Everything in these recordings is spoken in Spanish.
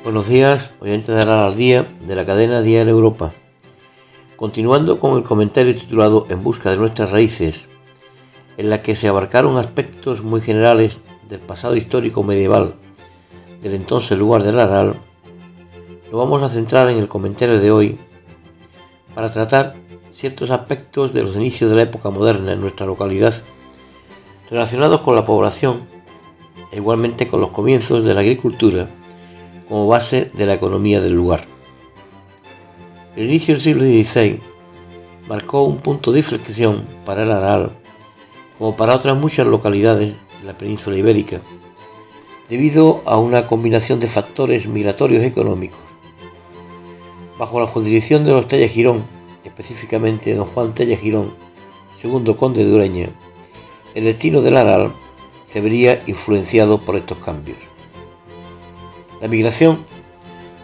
Buenos días, oyentes de Aral al Día de la cadena Dial Europa. Continuando con el comentario titulado En busca de nuestras raíces, en la que se abarcaron aspectos muy generales del pasado histórico medieval del entonces lugar del Aral, nos vamos a centrar en el comentario de hoy para tratar ciertos aspectos de los inicios de la época moderna en nuestra localidad, relacionados con la población e igualmente con los comienzos de la agricultura como base de la economía del lugar. El inicio del siglo XVI marcó un punto de inflexión para el Aral, como para otras muchas localidades de la península ibérica, debido a una combinación de factores migratorios y económicos. Bajo la jurisdicción de los Tella Girón, específicamente don Juan Tella Girón, segundo conde de Ureña, el destino del Aral se vería influenciado por estos cambios. La migración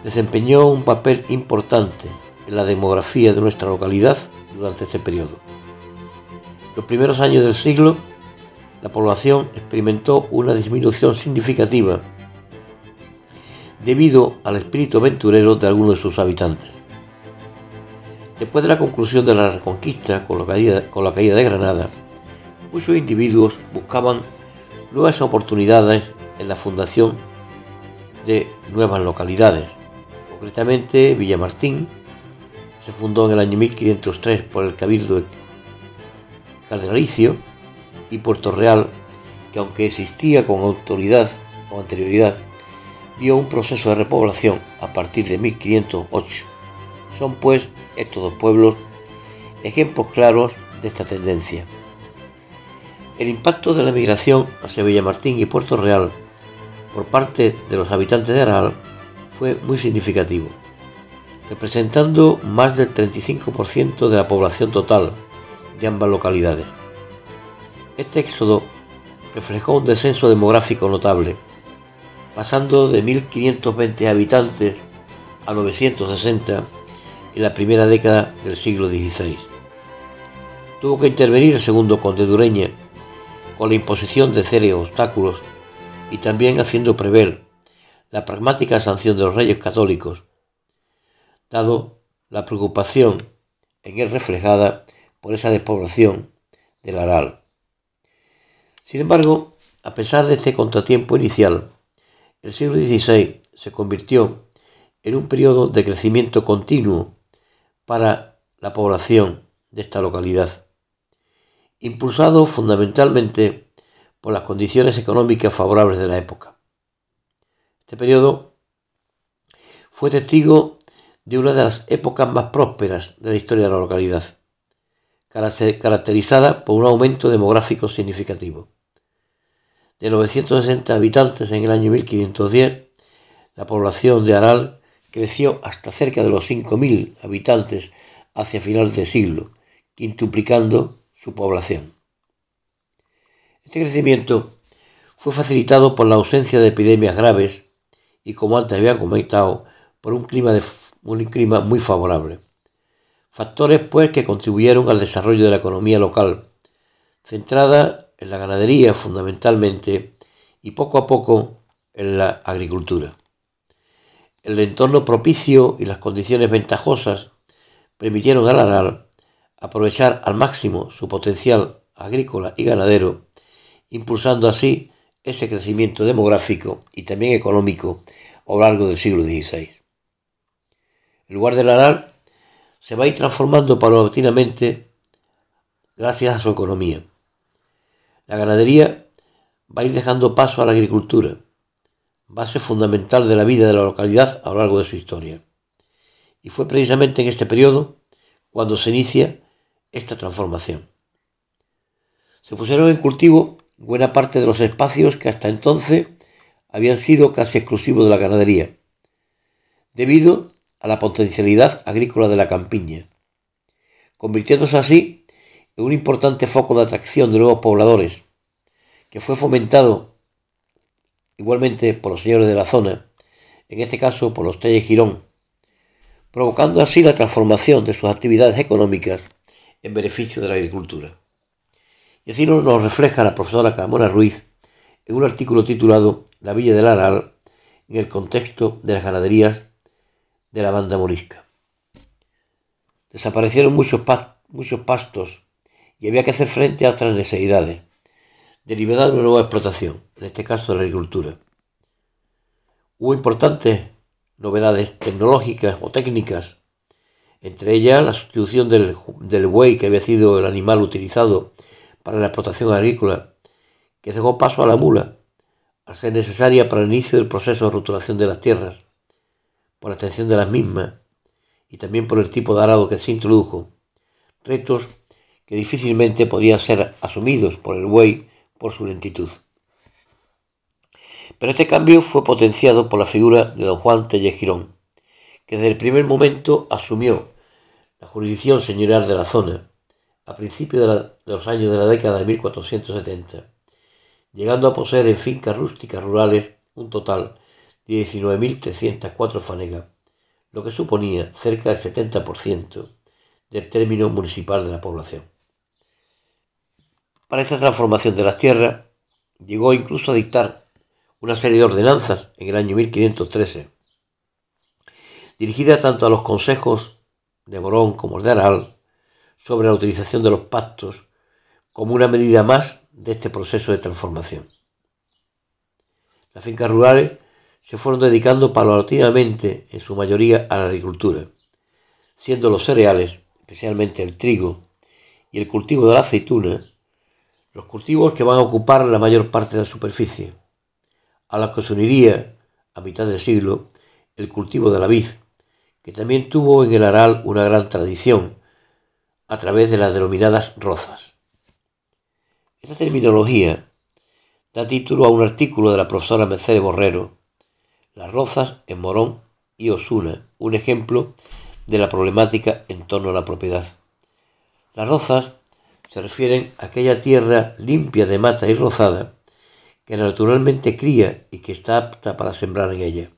desempeñó un papel importante en la demografía de nuestra localidad durante este periodo. En los primeros años del siglo, la población experimentó una disminución significativa debido al espíritu aventurero de algunos de sus habitantes. Después de la conclusión de la Reconquista con la caída de Granada, muchos individuos buscaban nuevas oportunidades en la fundación de nuevas localidades, concretamente Villamartín, que se fundó en el año 1503 por el Cabildo Cardenalicio, y Puerto Real, que aunque existía con anterioridad, vio un proceso de repoblación a partir de 1508. Son pues estos dos pueblos ejemplos claros de esta tendencia. El impacto de la migración hacia Villamartín y Puerto Real por parte de los habitantes de Aral fue muy significativo, representando más del 35% de la población total de ambas localidades. Este éxodo reflejó un descenso demográfico notable, pasando de 1.520 habitantes a 960 en la primera década del siglo XVI. Tuvo que intervenir el segundo conde de Ureña con la imposición de serios obstáculos y también haciendo prever la pragmática sanción de los reyes católicos, dado la preocupación en él reflejada por esa despoblación del Aral. Sin embargo, a pesar de este contratiempo inicial, el siglo XVI se convirtió en un periodo de crecimiento continuo para la población de esta localidad, impulsado fundamentalmente por las condiciones económicas favorables de la época. Este periodo fue testigo de una de las épocas más prósperas de la historia de la localidad, caracterizada por un aumento demográfico significativo. De 960 habitantes en el año 1510, la población de Aral creció hasta cerca de los 5.000 habitantes hacia final de siglo, quintuplicando su población. Este crecimiento fue facilitado por la ausencia de epidemias graves y, como antes había comentado, por un clima muy favorable. Factores, pues, que contribuyeron al desarrollo de la economía local, centrada en la ganadería fundamentalmente y poco a poco en la agricultura. El entorno propicio y las condiciones ventajosas permitieron al Aral aprovechar al máximo su potencial agrícola y ganadero, impulsando así ese crecimiento demográfico y también económico a lo largo del siglo XVI. El lugar del Aral se va a ir transformando paulatinamente gracias a su economía. La ganadería va a ir dejando paso a la agricultura, base fundamental de la vida de la localidad a lo largo de su historia. Y fue precisamente en este periodo cuando se inicia esta transformación. Se pusieron en cultivo buena parte de los espacios que hasta entonces habían sido casi exclusivos de la ganadería, debido a la potencialidad agrícola de la campiña, convirtiéndose así en un importante foco de atracción de nuevos pobladores, que fue fomentado igualmente por los señores de la zona, en este caso por los Tella Girón, provocando así la transformación de sus actividades económicas en beneficio de la agricultura. Y así nos refleja la profesora Carmona Ruiz en un artículo titulado La Villa del Aral en el contexto de las ganaderías de la banda morisca. Desaparecieron muchos pastos y había que hacer frente a otras necesidades, derivadas de una nueva explotación, en este caso de la agricultura. Hubo importantes novedades tecnológicas o técnicas, entre ellas la sustitución del buey, que había sido el animal utilizado para la explotación agrícola, que dejó paso a la mula, al ser necesaria para el inicio del proceso de roturación de las tierras, por la extensión de las mismas y también por el tipo de arado que se introdujo, retos que difícilmente podían ser asumidos por el buey por su lentitud. Pero este cambio fue potenciado por la figura de don Juan Tellez Girón, que desde el primer momento asumió la jurisdicción señorial de la zona, a principios de los años de la década de 1470, llegando a poseer en fincas rústicas rurales un total de 19.304 fanegas, lo que suponía cerca del 70% del término municipal de la población. Para esta transformación de las tierras, llegó incluso a dictar una serie de ordenanzas en el año 1513, dirigida tanto a los consejos de Morón como el de Aral, sobre la utilización de los pastos como una medida más de este proceso de transformación. Las fincas rurales se fueron dedicando paulatinamente, en su mayoría, a la agricultura, siendo los cereales, especialmente el trigo y el cultivo de la aceituna, los cultivos que van a ocupar la mayor parte de la superficie, a los que se uniría, a mitad del siglo, el cultivo de la vid, que también tuvo en el Aral una gran tradición, a través de las denominadas rozas. Esta terminología da título a un artículo de la profesora Mercedes Borrero, Las rozas en Morón y Osuna, un ejemplo de la problemática en torno a la propiedad. Las rozas se refieren a aquella tierra limpia de mata y rozada que naturalmente cría y que está apta para sembrar en ella.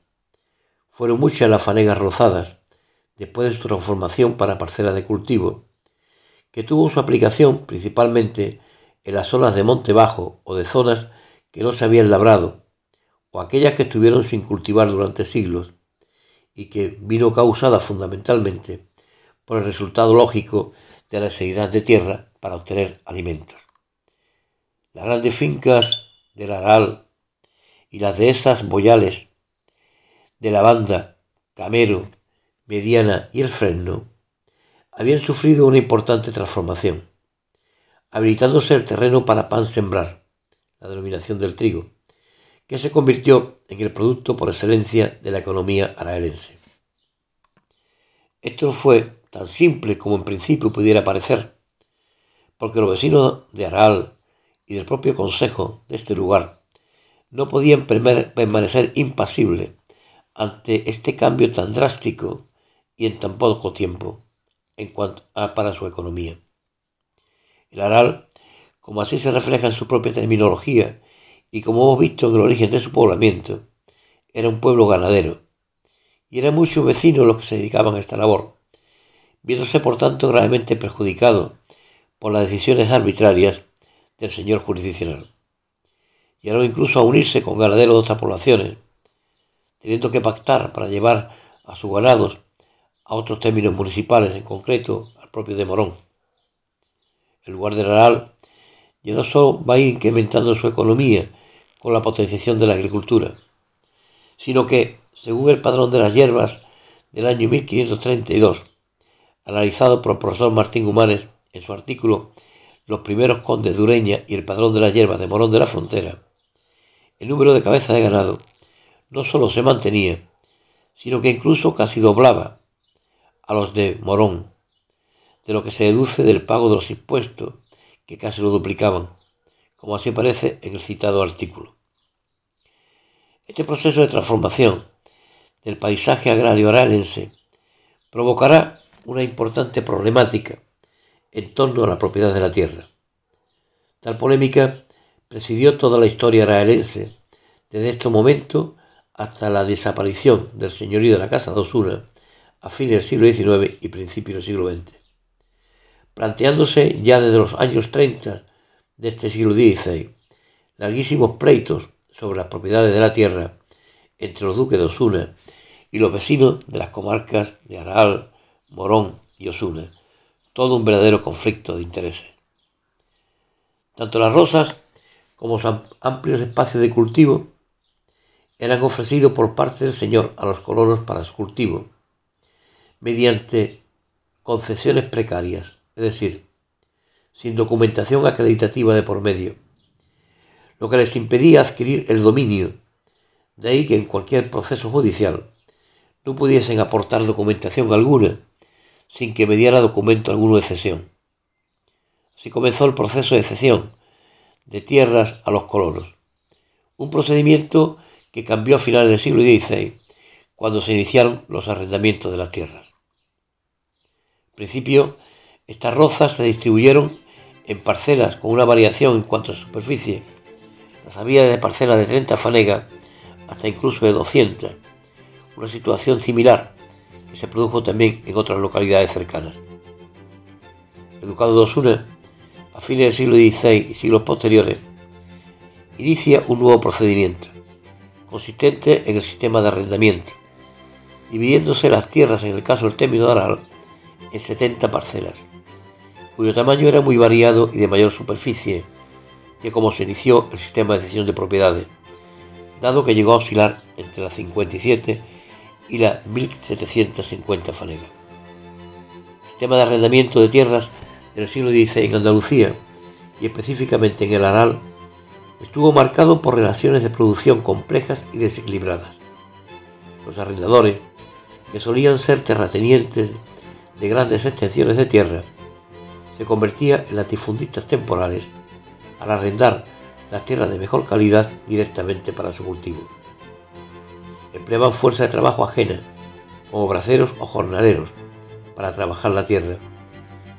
Fueron muchas las fanegas rozadas, después de su transformación para parcelas de cultivo, que tuvo su aplicación principalmente en las zonas de monte bajo o de zonas que no se habían labrado, o aquellas que estuvieron sin cultivar durante siglos, y que vino causada fundamentalmente por el resultado lógico de la necesidad de tierra para obtener alimentos. Las grandes fincas del Aral y las dehesas boyales de la Banda, Camero, Mediana y el Fresno habían sufrido una importante transformación, habilitándose el terreno para pan sembrar, la denominación del trigo, que se convirtió en el producto por excelencia de la economía araelense. Esto no fue tan simple como en principio pudiera parecer, porque los vecinos de Aral y del propio consejo de este lugar no podían permanecer impasibles ante este cambio tan drástico y en tan poco tiempo en cuanto para su economía. El Aral, como así se refleja en su propia terminología y como hemos visto en el origen de su poblamiento, era un pueblo ganadero, y eran muchos vecinos los que se dedicaban a esta labor, viéndose por tanto gravemente perjudicados por las decisiones arbitrarias del señor jurisdiccional. Llegaron incluso a unirse con ganaderos de otras poblaciones, teniendo que pactar para llevar a sus ganados a otros términos municipales, en concreto al propio de Morón. El lugar del Aral ya no solo va a ir incrementando su economía con la potenciación de la agricultura, sino que, según el Padrón de las Hierbas del año 1532, analizado por el profesor Martín Humanes en su artículo Los primeros condes de Ureña y el Padrón de las Hierbas de Morón de la Frontera, el número de cabezas de ganado no solo se mantenía, sino que incluso casi doblaba a los de Morón, de lo que se deduce del pago de los impuestos, que casi lo duplicaban, como así aparece en el citado artículo. Este proceso de transformación del paisaje agrario araelense provocará una importante problemática en torno a la propiedad de la tierra. Tal polémica presidió toda la historia araelense, desde este momento hasta la desaparición del señorío de la Casa de Osuna a fines del siglo XIX y principios del siglo XX, planteándose ya desde los años 30 de este siglo XVI larguísimos pleitos sobre las propiedades de la tierra entre los duques de Osuna y los vecinos de las comarcas de Aral, Morón y Osuna, todo un verdadero conflicto de intereses. Tanto las rosas como los amplios espacios de cultivo eran ofrecidos por parte del señor a los colonos para su cultivo, mediante concesiones precarias, es decir, sin documentación acreditativa de por medio, lo que les impedía adquirir el dominio, de ahí que en cualquier proceso judicial no pudiesen aportar documentación alguna sin que mediara documento alguno de cesión. Así comenzó el proceso de cesión de tierras a los colonos, un procedimiento que cambió a finales del siglo XVI, cuando se iniciaron los arrendamientos de las tierras. Al principio, estas rozas se distribuyeron en parcelas con una variación en cuanto a superficie. Las había de parcelas de 30 fanegas hasta incluso de 200, una situación similar que se produjo también en otras localidades cercanas. El ducado de Osuna, a fines del siglo XVI y siglos posteriores, inicia un nuevo procedimiento, consistente en el sistema de arrendamiento, dividiéndose las tierras en el caso del término de Aral en 70 parcelas, cuyo tamaño era muy variado y de mayor superficie que como se inició el sistema de cesión de propiedades, dado que llegó a oscilar entre las 57 y las 1750 fanegas. El sistema de arrendamiento de tierras del siglo XVI en Andalucía, y específicamente en el Aral, estuvo marcado por relaciones de producción complejas y desequilibradas. Los arrendadores, que solían ser terratenientes de grandes extensiones de tierra, se convertían en latifundistas temporales al arrendar las tierras de mejor calidad directamente para su cultivo. Empleaban fuerza de trabajo ajena, como braceros o jornaleros, para trabajar la tierra,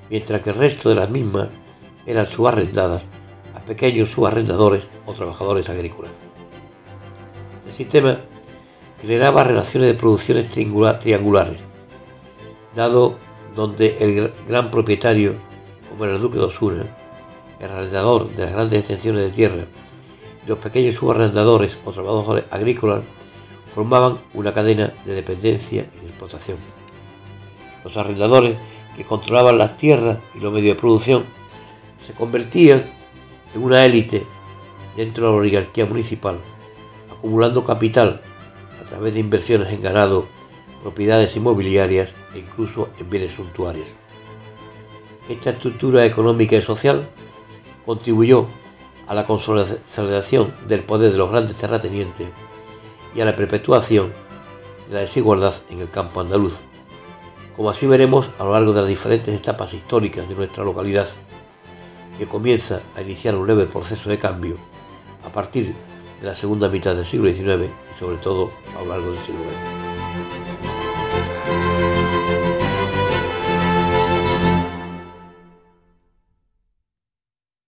mientras que el resto de las mismas eran subarrendadas a pequeños subarrendadores o trabajadores agrícolas. El sistema generaba relaciones de producciones triangulares, dado donde el gran propietario, como era el duque de Osuna, el arrendador de las grandes extensiones de tierra, y los pequeños subarrendadores o trabajadores agrícolas formaban una cadena de dependencia y de explotación. Los arrendadores, que controlaban las tierras y los medios de producción, se convertían en una élite dentro de la oligarquía municipal, acumulando capital a través de inversiones en ganado, propiedades inmobiliarias e incluso en bienes suntuarios. Esta estructura económica y social contribuyó a la consolidación del poder de los grandes terratenientes y a la perpetuación de la desigualdad en el campo andaluz, como así veremos a lo largo de las diferentes etapas históricas de nuestra localidad, que comienza a iniciar un leve proceso de cambio a partir de la segunda mitad del siglo XIX y sobre todo a lo largo del siglo XX.